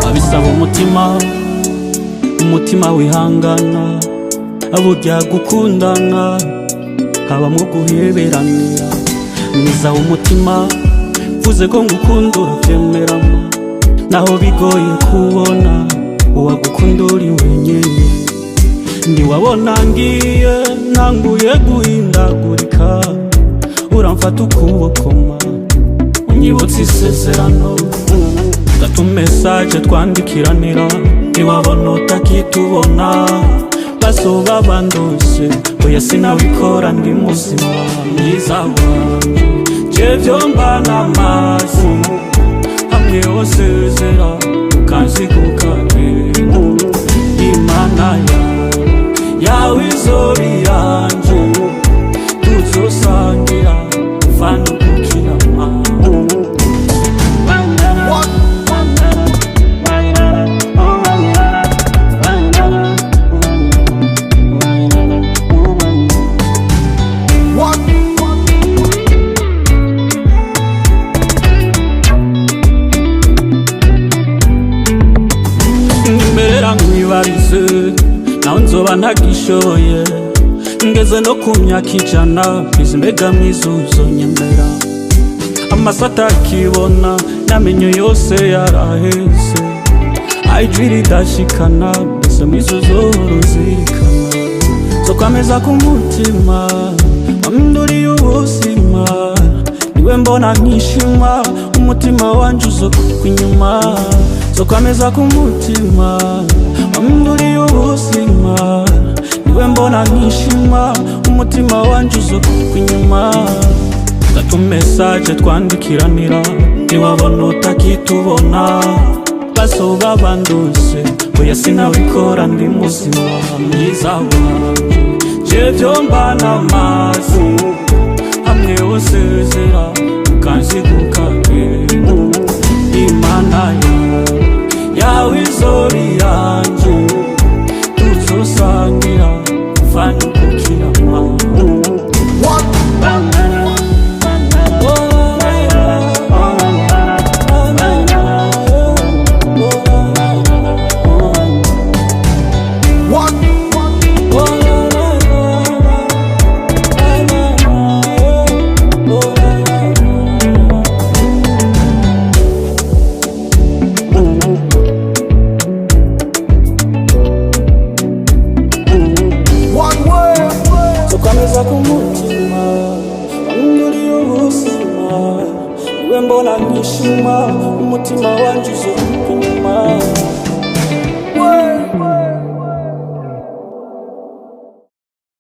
abisaba umutima wihangana, burya gukundana habamwo guheberanira. Mwiza w'umutima vuze ko ngukunda uravyemeramo, naho bigoye kubona uwagukunda uri wenyene. Ntiwabona ngiye ntanguye guhindagurika, uramfata ukuboko unyibutsa isezerano, utumesage twandikiranira. Ntiwabona utakitubona, basoba bandose oya sinabikora ndi muzima. Mwiza wanje je vyomba n'amazi, hamwe wosezera ukanziguka Imana yawe izori yanje, tuzosangira uvana ukirama. Nkwibarize naho nzoba ntagishoboye, ngeze no ku myaka ijana, please mbega mwiza uzonyemera. Amaso atakibona n'amenyo yose yaraheze, ijwi ridashikana, mbese mwiza uzohora uzirikana. Nzokwameza ku mutima waminduriye ubuzima, niwe mbona nkishima, umutima wanje uzokugwa inyuma. Nzokwameza ku mutima waminduriye ubuzima, niwe mbona nkishima, umutima wanje uzokugwa inyuma. Utumesage twandikiranira, ntiwabona utakitubona, basoba bandose oya sinabikora ndi muzima. Mwiza wanje je vyomba n'amazi, hamwe wosezera ukanziguka Imana yawe izori yanje, tuzosangira uvana ukirama. Nzokwameza ku mutima waminduriye ubuzima, niwe mbona nkishima, umutima wanje uzokugwa